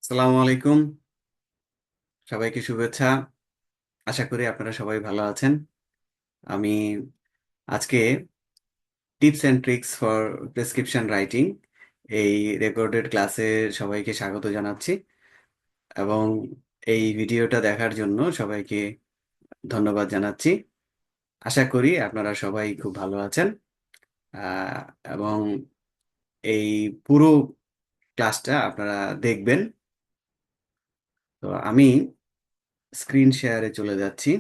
আসসালামু আলাইকুম। সবাইকে শুভেচ্ছা। আশা করি আপনারা সবাই ভালো আছেন। আমি আজকে tips and tricks for prescription writing এই রেকর্ডেড ক্লাসে সবাইকে স্বাগত জানাচ্ছি এবং এই ভিডিওটা দেখার জন্য সবাইকে ধন্যবাদ জানাচ্ছি। আশা করি আপনারা সবাই খুব ভালো আছেন আহ, এবং এই পুরো ক্লাসটা আপনারা দেখবেন। তো আমি স্ক্রিন শেয়ারে চলে যাচ্ছি।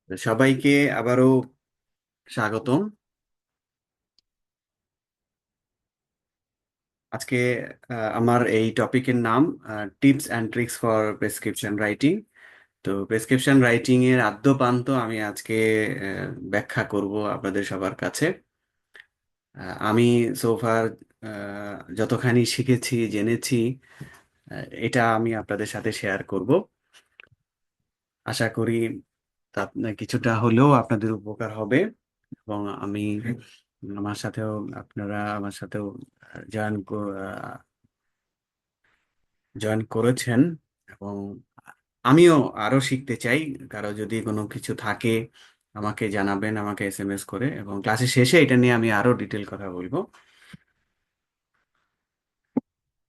তো সবাইকে আবারও স্বাগতম। আজকে আমার এই টপিকের নাম tips and tricks for prescription writing. তো প্রেসক্রিপশন রাইটিং এর আদ্যোপান্ত আমি আজকে ব্যাখ্যা করব আপনাদের সবার কাছে। আমি সোফার যতখানি শিখেছি জেনেছি এটা আমি আপনাদের সাথে শেয়ার করব। আশা করি কিছুটা হলেও আপনাদের উপকার হবে এবং আমি আপনারা আমার সাথেও জয়েন জয়েন করেছেন এবং আমিও আরো শিখতে চাই। কারো যদি কোনো কিছু থাকে আমাকে জানাবেন, আমাকে এসএমএস করে, এবং ক্লাসের শেষে এটা নিয়ে আমি আরো ডিটেল কথা বলবো।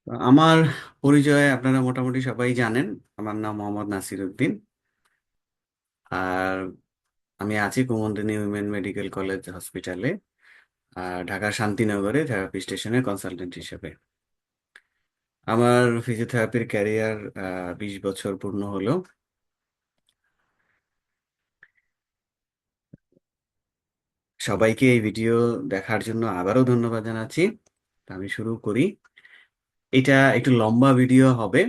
তো আমার পরিচয় আপনারা মোটামুটি সবাই জানেন। আমার নাম মোহাম্মদ নাসির উদ্দিন। আর আমি আছি কুমুদিনী উইমেন মেডিকেল কলেজ হসপিটালে, ঢাকার শান্তিনগরে থেরাপি স্টেশনে কনসালটেন্ট হিসেবে। আমার ফিজিওথেরাপির ক্যারিয়ার 20 বছর পূর্ণ হলো। সবাইকে এই ভিডিও দেখার জন্য আবারও ধন্যবাদ জানাচ্ছি। তা আমি শুরু করি। এটা একটু লম্বা ভিডিও হবে।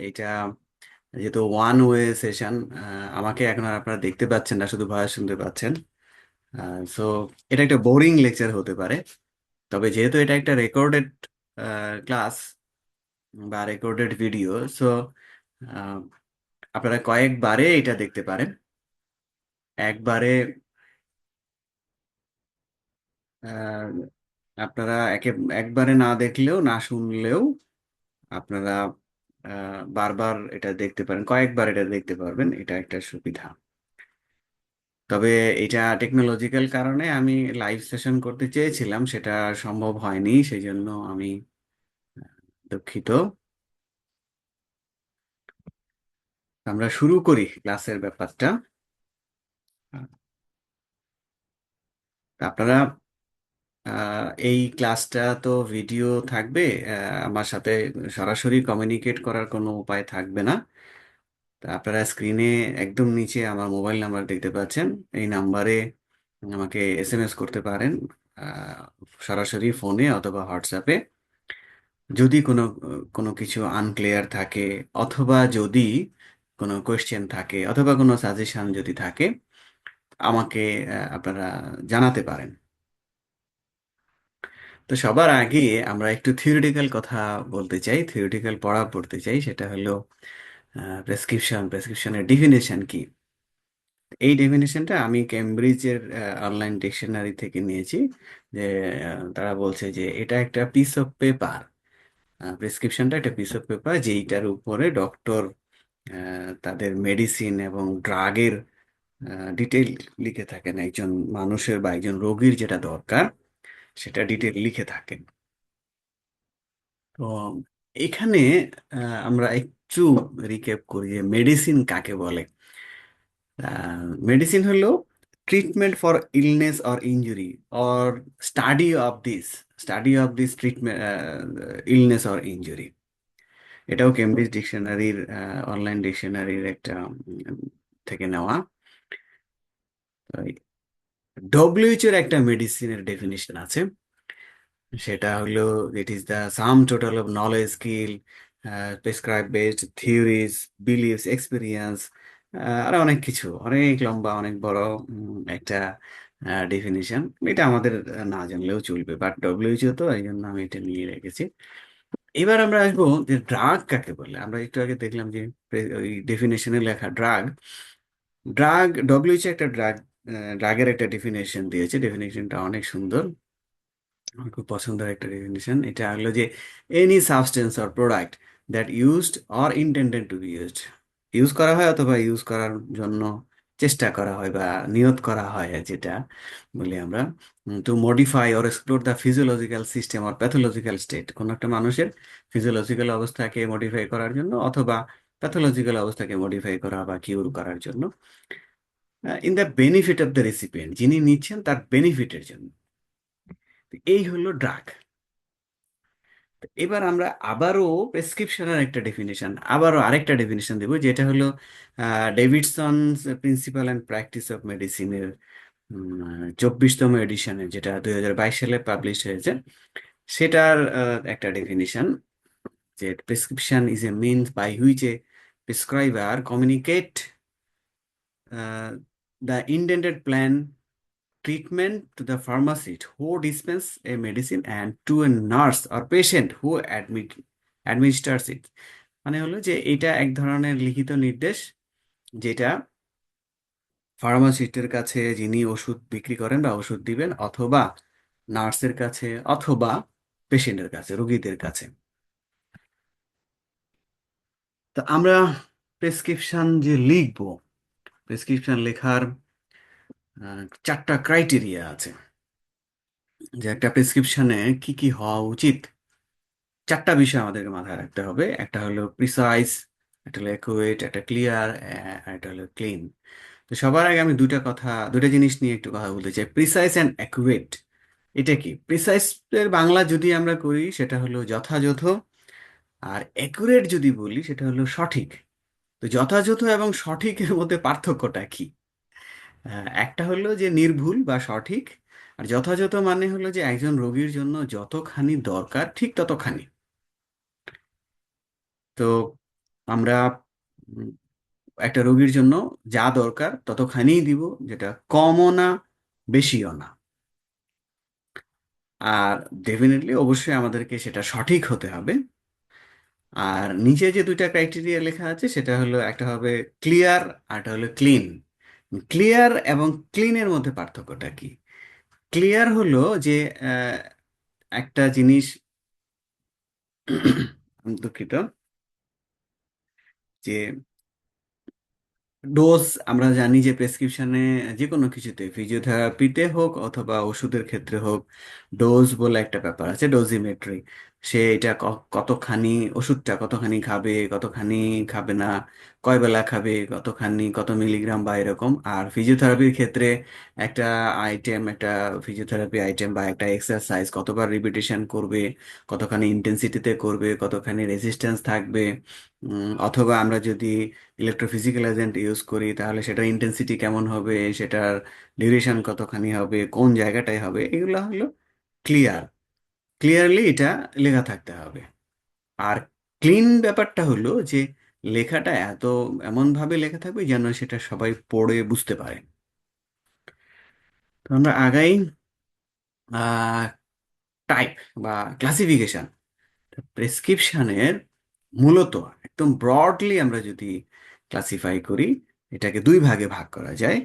এটা যেহেতু ওয়ান ওয়ে সেশন, আমাকে এখন আর আপনারা দেখতে পাচ্ছেন না, শুধু ভয়েস শুনতে পাচ্ছেন। সো এটা একটা বোরিং লেকচার হতে পারে। তবে যেহেতু এটা একটা রেকর্ডেড ক্লাস বা রেকর্ডেড ভিডিও, সো আপনারা কয়েকবারে এটা দেখতে পারেন। একবারে আহ, আপনারা একবারে না দেখলেও, না শুনলেও আপনারা বারবার এটা দেখতে পারেন, কয়েকবার এটা দেখতে পারবেন। এটা একটা সুবিধা। তবে এটা টেকনোলজিক্যাল কারণে আমি লাইভ সেশন করতে চেয়েছিলাম, সেটা সম্ভব হয়নি, সেই জন্য আমি দুঃখিত। আমরা শুরু করি ক্লাসের ব্যাপারটা। আপনারা এই ক্লাসটা তো ভিডিও থাকবে। আমার সাথে সরাসরি কমিউনিকেট করার কোনো উপায় থাকবে না। তা আপনারা স্ক্রিনে একদম নিচে আমার মোবাইল নাম্বার দেখতে পাচ্ছেন। এই নাম্বারে আমাকে এসএমএস করতে পারেন, আহ, সরাসরি ফোনে অথবা হোয়াটসঅ্যাপে। যদি কোনো কোনো কিছু আনক্লিয়ার থাকে, অথবা যদি কোনো কোয়েশ্চেন থাকে, অথবা কোনো সাজেশন যদি থাকে, আমাকে আপনারা জানাতে পারেন। তো সবার আগে আমরা একটু থিওরিটিক্যাল কথা বলতে চাই, থিওরিটিক্যাল পড়া পড়তে চাই। সেটা হলো প্রেসক্রিপশনের ডেফিনেশন কি। এই ডেফিনেশনটা আমি কেমব্রিজের অনলাইন ডিকশনারি থেকে নিয়েছি। যে তারা বলছে যে এটা একটা পিস অফ পেপার। প্রেসক্রিপশনটা একটা পিস অফ পেপার, যেইটার উপরে ডক্টর তাদের মেডিসিন এবং ড্রাগের ডিটেল লিখে থাকেন। একজন মানুষের বা একজন রোগীর যেটা দরকার সেটা ডিটেল লিখে থাকেন। তো এখানে আমরা একটু রিক্যাপ করি যে মেডিসিন কাকে বলে। মেডিসিন হলো treatment for illness or injury or study of this study of this treatment, illness or injury. এটাও কেমব্রিজ ডিকশনারির অনলাইন ডিকশনারির একটা থেকে নেওয়া। ডব্লিউএইচ এর একটা মেডিসিনের ডেফিনিশন আছে। সেটা হলো it is the sum total of knowledge, skill, prescribe based theories, beliefs, experience, আর অনেক কিছু, অনেক লম্বা, অনেক বড় একটা ডেফিনিশন। এটা আমাদের না জানলেও চলবে, বাট ডব্লিউএইচও তো, এই জন্য আমি এটা নিয়ে রেখেছি। এবার আমরা আসবো যে ড্রাগ কাকে বলে। আমরা একটু আগে দেখলাম যে ওই ডেফিনেশনে লেখা ড্রাগ। ডব্লিউএইচও একটা ড্রাগের একটা ডেফিনেশন দিয়েছে। ডেফিনেশনটা অনেক সুন্দর, আমার খুব পছন্দের একটা ডেফিনেশন। এটা হলো যে any substance or product that used or intended to be used, use করা হয় অথবা ইউজ করার জন্য চেষ্টা করা হয় বা নিয়ত করা হয়, যেটা বলি আমরা, to modify or explore the physiological system or pathological state. কোনো একটা মানুষের ফিজিওলজিক্যাল অবস্থাকে মডিফাই করার জন্য অথবা প্যাথোলজিক্যাল অবস্থাকে মডিফাই করা বা কিউর করার জন্য, in the benefit of the recipient, যিনি নিচ্ছেন তার বেনিফিটের জন্য। এই হলো ড্রাগ। এবার আমরা আবারও প্রেসক্রিপশনের একটা ডেফিনেশন, আবারও আরেকটা ডেফিনেশন দেবো, যেটা হলো ডেভিডসনস প্রিন্সিপাল অ্যান্ড প্র্যাকটিস অফ মেডিসিনের 24তম এডিশনে, যেটা 2022 সালে পাবলিশ হয়েছে। সেটার একটা ডেফিনিশন, যে prescription is a means by which a prescriber communicate the intended plan treatment to the pharmacist who dispense a medicine and to a nurse or patient who administers it। মানে হলো যে এটা এক ধরনের লিখিত নির্দেশ, যেটা ফার্মাসিস্টের কাছে যিনি ওষুধ বিক্রি করেন বা ওষুধ দিবেন, অথবা নার্সের কাছে, অথবা পেশেন্টের কাছে, রোগীদের কাছে। তো আমরা প্রেসক্রিপশন যে লিখবো, প্রেসক্রিপশন লেখার 4টা ক্রাইটেরিয়া আছে, যে একটা প্রেসক্রিপশনে কি কি হওয়া উচিত। 4টা বিষয় আমাদেরকে মাথায় রাখতে হবে। একটা হলো প্রিসাইজ, একটা হলো অ্যাকুরেট, একটা ক্লিয়ার, আর একটা হলো ক্লিন। তো সবার আগে আমি দুটা জিনিস নিয়ে একটু কথা বলতে চাই। প্রিসাইজ অ্যান্ড অ্যাকুরেট, এটা কি? প্রিসাইজ এর বাংলা যদি আমরা করি সেটা হলো যথাযথ, আর অ্যাকুরেট যদি বলি সেটা হলো সঠিক। তো যথাযথ এবং সঠিকের মধ্যে পার্থক্যটা কি? একটা হলো যে নির্ভুল বা সঠিক, আর যথাযথ মানে হলো যে একজন রোগীর জন্য যতখানি দরকার ঠিক ততখানি। তো আমরা উম, একটা রোগীর জন্য যা দরকার ততখানিই দিব, যেটা কমও না বেশিও না। আর ডেফিনেটলি অবশ্যই আমাদেরকে সেটা সঠিক হতে হবে। আর নিচে যে দুইটা ক্রাইটেরিয়া লেখা আছে সেটা হলো, একটা হবে ক্লিয়ার আর একটা হলো ক্লিন। ক্লিয়ার এবং ক্লিনের মধ্যে পার্থক্যটা কি? ক্লিয়ার হলো যে আহ, একটা জিনিস আমি দুঃখিত, যে ডোজ, আমরা জানি যে প্রেসক্রিপশনে যে কোনো কিছুতে, ফিজিওথেরাপিতে হোক অথবা ওষুধের ক্ষেত্রে হোক, ডোজ বলে একটা ব্যাপার আছে, ডোজিমেট্রি। সে এটা কতখানি, ওষুধটা কতখানি খাবে, কতখানি খাবে না, কয় বেলা খাবে, কতখানি, কত মিলিগ্রাম বা এরকম। আর ফিজিওথেরাপির ক্ষেত্রে একটা একটা ফিজিওথেরাপি আইটেম বা একটা এক্সারসাইজ কতবার রিপিটেশন করবে, কতখানি ইন্টেন্সিটিতে করবে, কতখানি রেজিস্ট্যান্স থাকবে, অথবা আমরা যদি ইলেকট্রোফিজিক্যাল এজেন্ট ইউজ করি তাহলে সেটার ইন্টেন্সিটি কেমন হবে, সেটার ডিউরেশন কতখানি হবে, কোন জায়গাটায় হবে, এগুলো হলো ক্লিয়ার। ক্লিয়ারলি এটা লেখা থাকতে হবে। আর ক্লিন ব্যাপারটা হলো যে লেখাটা এমন ভাবে লেখা থাকবে যেন সেটা সবাই পড়ে বুঝতে পারে। তো আমরা আগাই টাইপ বা ক্লাসিফিকেশন। প্রেসক্রিপশনের মূলত একদম ব্রডলি আমরা যদি ক্লাসিফাই করি, এটাকে দুই ভাগে ভাগ করা যায়।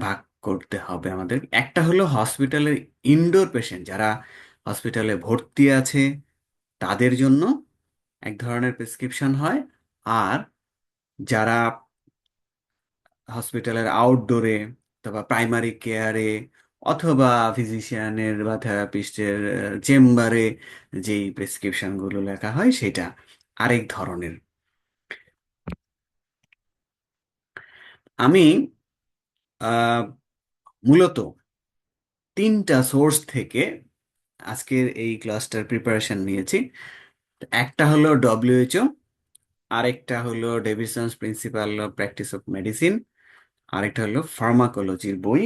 ভাগ করতে হবে আমাদের। একটা হলো হসপিটালের ইনডোর পেশেন্ট, যারা হসপিটালে ভর্তি আছে তাদের জন্য এক ধরনের প্রেসক্রিপশন হয়। আর যারা হসপিটালের আউটডোরে অথবা প্রাইমারি কেয়ারে অথবা ফিজিশিয়ানের বা থেরাপিস্টের চেম্বারে যেই প্রেসক্রিপশনগুলো লেখা হয় সেটা আরেক ধরনের। আমি আহ, মূলত 3টা সোর্স থেকে আজকের এই ক্লাসটার প্রিপারেশন নিয়েছি। একটা হলো ডব্লিউএইচও, আরেকটা হলো ডেভিসনস প্রিন্সিপাল প্র্যাকটিস অফ মেডিসিন, আরেকটা হলো ফার্মাকোলজির বই।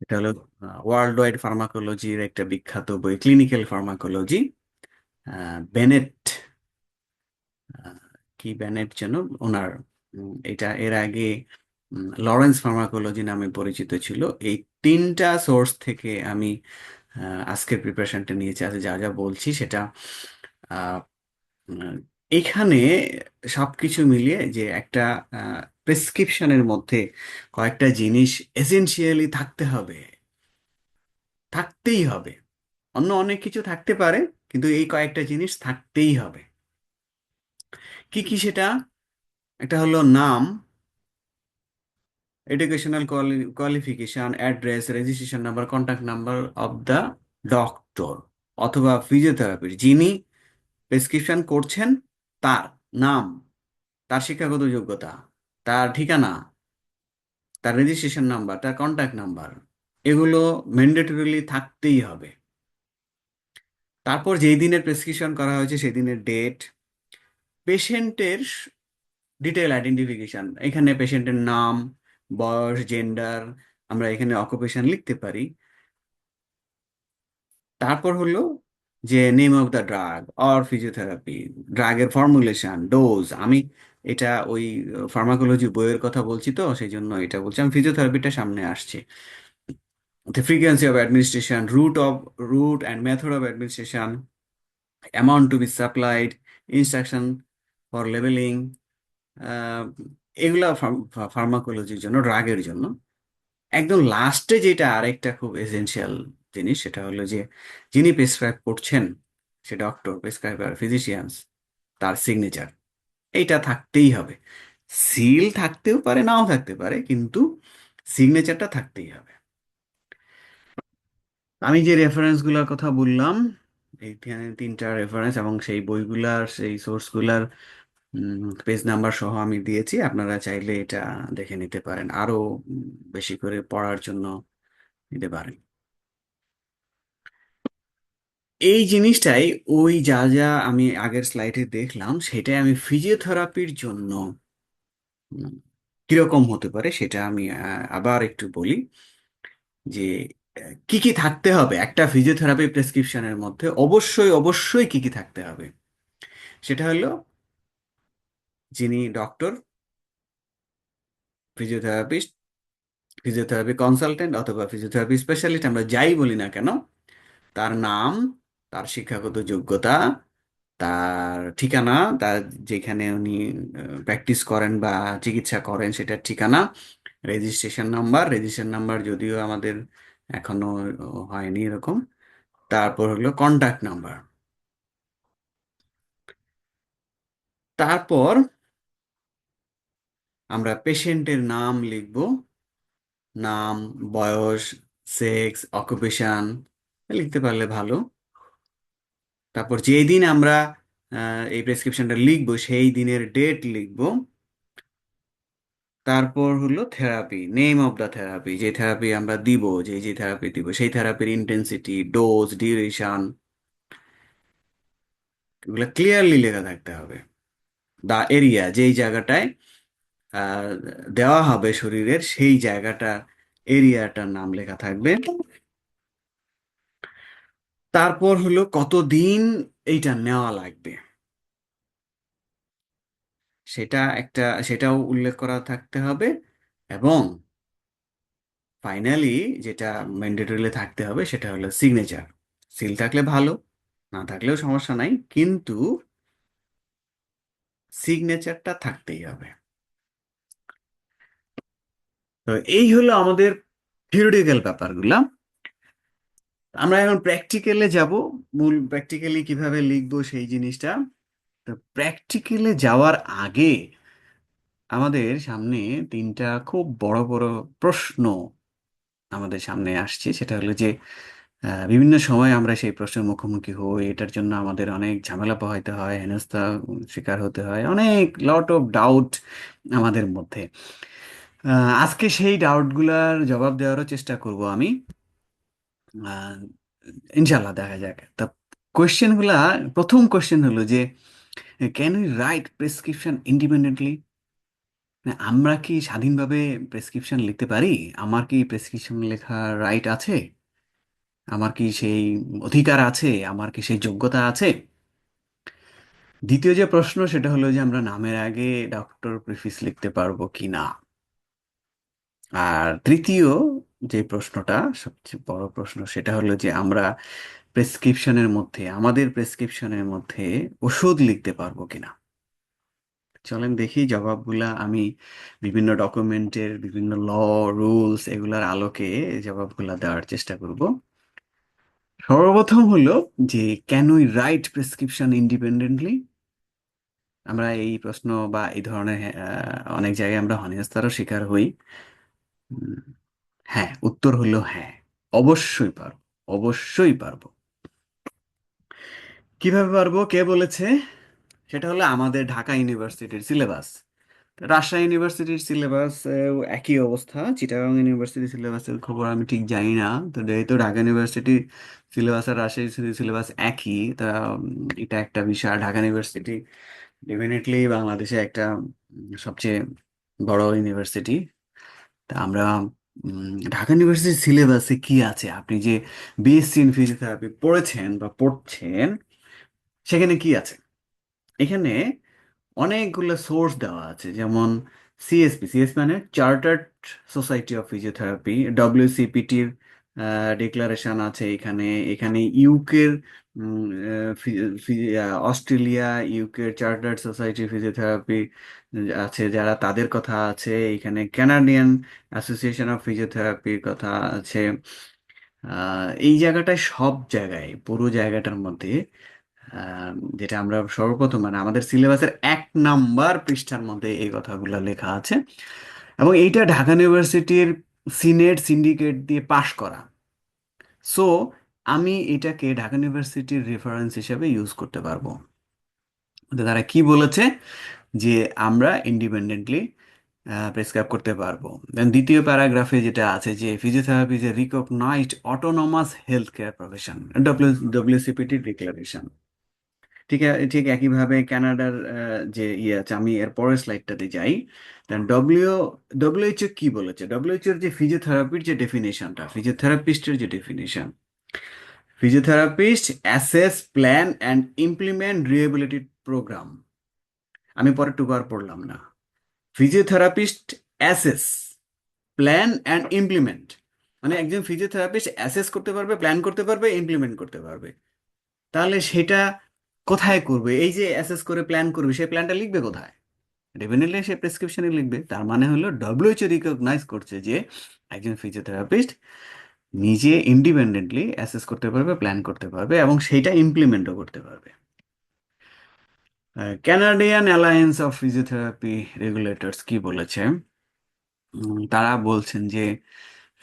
এটা হলো ওয়ার্ল্ড ওয়াইড ফার্মাকোলজির একটা বিখ্যাত বই, ক্লিনিক্যাল ফার্মাকোলজি। বেনেট, আহ, কি বেনেট যেন ওনার, এটা এর আগে লরেন্স ফার্মাকোলজি নামে পরিচিত ছিল। এই 3টা সোর্স থেকে আমি আজকের প্রিপারেশনটা নিয়েছি, আছে যা যা বলছি সেটা আহ, উম, এখানে সবকিছু মিলিয়ে যে একটা প্রেসক্রিপশনের মধ্যে কয়েকটা জিনিস এসেনশিয়ালি থাকতে হবে, থাকতেই হবে। অন্য অনেক কিছু থাকতে পারে, কিন্তু এই কয়েকটা জিনিস থাকতেই হবে। কি কি সেটা? একটা হলো নাম, educational qualification, address, registration number, contact number of the doctor অথবা ফিজিওথেরাপির যিনি প্রেসক্রিপশন করছেন, তার নাম, তার শিক্ষাগত যোগ্যতা, তার ঠিকানা, তার রেজিস্ট্রেশন নাম্বার, তার কন্ট্যাক্ট নাম্বার, এগুলো ম্যান্ডেটরিলি থাকতেই হবে। তারপর যেই দিনের প্রেসক্রিপশন করা হয়েছে সেই দিনের ডেট, পেশেন্টের ডিটেল আইডেন্টিফিকেশন, এখানে পেশেন্টের নাম, বয়স, জেন্ডার, আমরা এখানে অকুপেশন লিখতে পারি। তারপর হলো যে name of the drug or physiotherapy, ড্রাগের ফর্মুলেশন, ডোজ। আমি এটা ওই ফার্মাকোলজি বইয়ের কথা বলছি, তো সেই জন্য এটা বলছি, আমি ফিজিওথেরাপিটা সামনে আসছে। The frequency of administration, route and method of administration, amount to be supplied, instruction for labeling, আহ, এগুলা ফার্মাকোলজির জন্য, ড্রাগের জন্য। একদম লাস্টে যেটা আরেকটা খুব এসেনশিয়াল জিনিস, সেটা হলো যে যিনি প্রেসক্রাইব করছেন, সে ডক্টর, প্রেসক্রাইবার, ফিজিশিয়ানস, তার সিগনেচার, এইটা থাকতেই হবে। সিল থাকতেও পারে, নাও থাকতে পারে, কিন্তু সিগনেচারটা থাকতেই হবে। আমি যে রেফারেন্সগুলোর কথা বললাম, এইখানে তিনটা রেফারেন্স এবং সেই বইগুলার, সেই সোর্সগুলার পেজ নাম্বার সহ আমি দিয়েছি। আপনারা চাইলে এটা দেখে নিতে পারেন, আরো বেশি করে পড়ার জন্য নিতে পারেন। এই জিনিসটাই, ওই যা যা আমি আগের স্লাইডে দেখলাম, সেটাই আমি ফিজিওথেরাপির জন্য উম, কিরকম হতে পারে সেটা আমি আবার একটু বলি। যে কি কি থাকতে হবে একটা ফিজিওথেরাপি প্রেসক্রিপশনের মধ্যে, অবশ্যই অবশ্যই কি কি থাকতে হবে, সেটা হলো যিনি ডক্টর, ফিজিওথেরাপিস্ট, ফিজিওথেরাপি কনসালটেন্ট অথবা ফিজিওথেরাপি স্পেশালিস্ট, আমরা যাই বলি না কেন, তার নাম, তার শিক্ষাগত যোগ্যতা, তার ঠিকানা, তার যেখানে উনি প্র্যাকটিস করেন বা চিকিৎসা করেন সেটার ঠিকানা, রেজিস্ট্রেশন নাম্বার, রেজিস্ট্রেশন নাম্বার যদিও আমাদের এখনো হয়নি এরকম। তারপর হলো কন্ট্যাক্ট নাম্বার। তারপর আমরা পেশেন্টের নাম লিখব, নাম, বয়স, সেক্স, অকুপেশন লিখতে পারলে ভালো। তারপর যেই দিন আমরা এই প্রেসক্রিপশনটা লিখবো সেই দিনের ডেট লিখবো। তারপর হলো therapy, name of the therapy, যে থেরাপি আমরা দিব, যে যে থেরাপি দিব সেই থেরাপির ইন্টেন্সিটি, ডোজ, ডিউরেশন, এগুলো ক্লিয়ারলি লেখা থাকতে হবে। দা এরিয়া, যেই জায়গাটায় আহ, দেওয়া হবে শরীরের, সেই জায়গাটা, এরিয়াটার নাম লেখা থাকবে। তারপর হলো কতদিন এইটা নেওয়া লাগবে, সেটা একটা, সেটাও উল্লেখ করা থাকতে হবে। এবং ফাইনালি যেটা ম্যান্ডেটরিলি থাকতে হবে সেটা হলো সিগনেচার। সিল থাকলে ভালো, না থাকলেও সমস্যা নাই, কিন্তু সিগনেচারটা থাকতেই হবে। তো এই হলো আমাদের থিওরিটিক্যাল ব্যাপারগুলো। আমরা এখন প্র্যাকটিক্যালে যাব, মূল প্র্যাকটিক্যালি কিভাবে লিখবো সেই জিনিসটা। তো প্র্যাকটিক্যালে যাওয়ার আগে আমাদের সামনে তিনটা খুব বড় বড় প্রশ্ন আমাদের সামনে আসছে। সেটা হলো যে বিভিন্ন সময় আমরা সেই প্রশ্নের মুখোমুখি হই, এটার জন্য আমাদের অনেক ঝামেলা পোহাইতে হয়, হেনস্থা শিকার হতে হয়, অনেক লট অফ ডাউট আমাদের মধ্যে। আজকে সেই ডাউটগুলার জবাব দেওয়ারও চেষ্টা করব আমি। আহ, ইনশাল্লাহ দেখা যাক। তা কোয়েশ্চেনগুলা, প্রথম কোয়েশ্চেন হলো যে can we write prescription independently? আমরা কি স্বাধীনভাবে প্রেসক্রিপশন লিখতে পারি? আমার কি প্রেসক্রিপশন লেখার রাইট আছে? আমার কি সেই অধিকার আছে? আমার কি সেই যোগ্যতা আছে? দ্বিতীয় যে প্রশ্ন সেটা হলো যে আমরা নামের আগে ডক্টর প্রিফিক্স লিখতে পারবো কি না। আর তৃতীয় যে প্রশ্নটা সবচেয়ে বড় প্রশ্ন সেটা হলো যে আমরা প্রেসক্রিপশনের মধ্যে আমাদের প্রেসক্রিপশনের মধ্যে ওষুধ লিখতে পারবো কিনা। চলেন দেখি জবাবগুলা আমি বিভিন্ন ডকুমেন্টের বিভিন্ন ল রুলস এগুলার আলোকে এই জবাবগুলা দেওয়ার চেষ্টা করব। সর্বপ্রথম হলো যে can we write prescription independently. আমরা এই প্রশ্ন বা এই ধরনের অনেক জায়গায় আমরা হেনস্থারও শিকার হই। উম, হ্যাঁ, উত্তর হলো হ্যাঁ, অবশ্যই পারবো, অবশ্যই পারবো। কিভাবে পারবো, কে বলেছে? সেটা হলো আমাদের ঢাকা ইউনিভার্সিটির সিলেবাস। রাজশাহী ইউনিভার্সিটির সিলেবাস একই অবস্থা। চিটাগাং ইউনিভার্সিটির সিলেবাসের খবর আমি ঠিক জানি না। তো যেহেতু ঢাকা ইউনিভার্সিটি সিলেবাস আর রাজশাহী সিলেবাস একই, তা এটা একটা বিষয়। ঢাকা ইউনিভার্সিটি ডেফিনেটলি বাংলাদেশে একটা সবচেয়ে বড় ইউনিভার্সিটি। তা আমরা ঢাকা ইউনিভার্সিটির সিলেবাসে কি আছে, আপনি যে বিএসসি ইন ফিজিওথেরাপি পড়েছেন বা পড়ছেন, সেখানে কি আছে? এখানে অনেকগুলো সোর্স দেওয়া আছে, যেমন সিএসপি, সিএসপি মানে চার্টার্ড সোসাইটি অফ ফিজিওথেরাপি, ডব্লিউসিপিটির ডিক্লারেশন আছে এখানে। এখানে ইউকের অস্ট্রেলিয়া ইউকের চার্টার্ড সোসাইটি ফিজিওথেরাপি আছে, যারা তাদের কথা আছে এখানে। কানাডিয়ান অ্যাসোসিয়েশন অফ ফিজিওথেরাপির কথা আছে। এই জায়গাটায়, সব জায়গায়, পুরো জায়গাটার মধ্যে আহ, যেটা আমরা সর্বপ্রথম মানে আমাদের সিলেবাসের 1 নাম্বার পৃষ্ঠার মধ্যে এই কথাগুলো লেখা আছে। এবং এইটা ঢাকা ইউনিভার্সিটির সিনেট সিন্ডিকেট দিয়ে পাশ করা। সো আমি এটাকে ঢাকা ইউনিভার্সিটির রেফারেন্স হিসেবে ইউজ করতে পারবো। তো তারা কি বলেছে যে আমরা ইন্ডিপেন্ডেন্টলি প্রেসক্রাইব করতে পারবো। দেন দ্বিতীয় প্যারাগ্রাফে যেটা আছে যে physiotherapy is a recognised autonomous health care profession, WCPT declaration. ঠিক একইভাবে কানাডার যে ইয়ে আছে, আমি এর পরের স্লাইডটাতে যাই। দেন ডব্লিউএইচও কি বলেছে? ডব্লিউএইচওর যে ফিজিওথেরাপির যে ডেফিনেশনটা, ফিজিওথেরাপিস্টের যে definition, physiotherapist assess plan and implement rehabilitation programme. আমি পরে টুকু আর পড়লাম না। Physiotherapist assess plan and implement, মানে একজন ফিজিওথেরাপিস্ট অ্যাসেস করতে পারবে, প্ল্যান করতে পারবে, ইমপ্লিমেন্ট করতে পারবে। তাহলে সেটা কোথায় করবে? এই যে অ্যাসেস করে প্ল্যান করবে, সেই প্ল্যানটা লিখবে কোথায়? ডেফিনেটলি সে প্রেসক্রিপশনে লিখবে। তার মানে হলো ডব্লিউএইচও রিকগনাইজ করছে যে একজন ফিজিওথেরাপিস্ট নিজে ইন্ডিপেন্ডেন্টলি অ্যাসেস করতে পারবে, প্ল্যান করতে পারবে এবং সেইটা ইমপ্লিমেন্টও করতে পারবে। Canadian alliance of physiotherapy regulators কি বলেছে? তারা বলছেন যে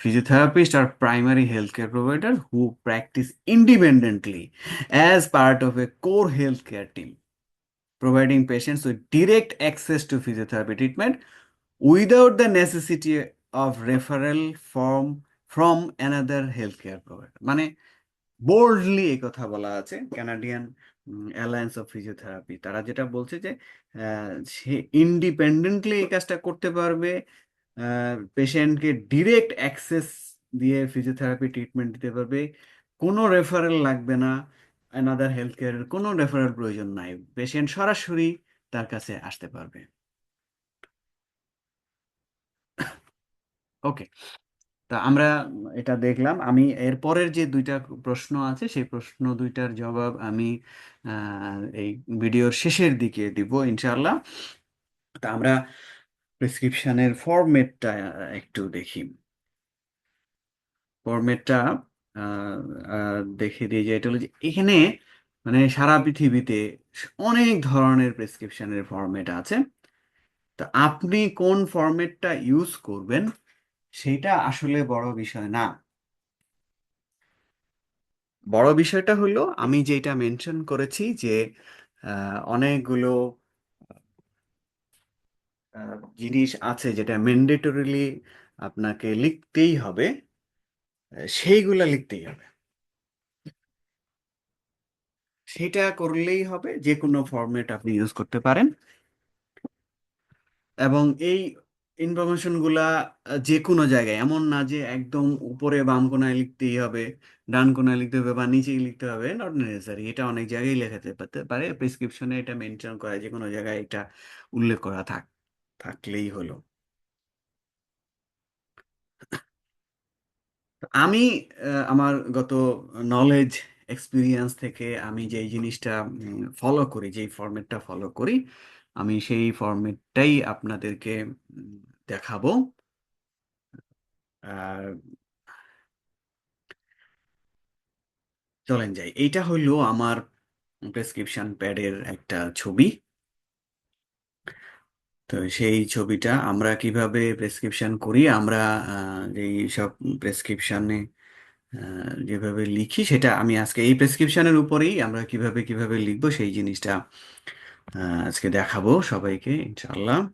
physiotherapists are primary healthcare provider who practice independently as part of a core healthcare team, providing patients with direct access to physiotherapy treatment without the necessity of referral from another healthcare provider। মানে boldly এই কথা বলা আছে Canadian alliance of physiotherapy. তারা যেটা বলছে যে সে independently এই কাজটা করতে পারবে, পেশেন্টকে ডিরেক্ট অ্যাক্সেস দিয়ে ফিজিওথেরাপি ট্রিটমেন্ট দিতে পারবে, কোনো রেফারেল লাগবে না, অ্যানাদার হেলথ কেয়ারের কোনো রেফারেল প্রয়োজন নাই, পেশেন্ট সরাসরি তার কাছে আসতে পারবে। ওকে, তা আমরা এটা দেখলাম। আমি এর পরের যে দুইটা প্রশ্ন আছে সেই প্রশ্ন দুইটার জবাব আমি এই ভিডিওর শেষের দিকে দিব ইনশাআল্লাহ। তা আমরা প্রেসক্রিপশনের ফরম্যাটটা একটু দেখি। ফরম্যাটটা দেখে দিয়ে যে এটা হলো যে এখানে মানে সারা পৃথিবীতে অনেক ধরনের প্রেসক্রিপশনের ফরম্যাট আছে। তো আপনি কোন ফরম্যাটটা ইউজ করবেন সেটা আসলে বড় বিষয় না। বড় বিষয়টা হলো আমি যেটা মেনশন করেছি যে অনেকগুলো জিনিস আছে যেটা ম্যান্ডেটরিলি আপনাকে লিখতেই হবে, সেইগুলা লিখতেই হবে। সেটা করলেই হবে, যে কোনো ফরম্যাট আপনি ইউজ করতে পারেন। এবং এই ইনফরমেশন গুলা যে কোনো জায়গায়, এমন না যে একদম উপরে বাম কোণায় লিখতেই হবে, ডান কোণায় লিখতে হবে বা নিচেই লিখতে হবে, নট নেসেসারি। এটা অনেক জায়গায় লেখাতে পারতে পারে, প্রেসক্রিপশনে এটা মেনশন করা, যে কোনো জায়গায় এটা উল্লেখ করা থাকলেই হলো। আমি আমার গত নলেজ এক্সপিরিয়েন্স থেকে আমি যেই জিনিসটা ফলো করি, যেই ফরম্যাটটা ফলো করি, আমি সেই ফরম্যাটটাই আপনাদেরকে উম, দেখাবো। আর চলেন যাই, এইটা হইলো আমার প্রেসক্রিপশন প্যাডের একটা ছবি। তো সেই ছবিটা আমরা কিভাবে প্রেসক্রিপশন করি, আমরা যেই সব প্রেসক্রিপশনে যেভাবে লিখি, সেটা আমি আজকে এই প্রেসক্রিপশনের উপরেই আমরা কিভাবে কিভাবে লিখবো সেই জিনিসটা আজকে দেখাবো সবাইকে, ইনশাআল্লাহ।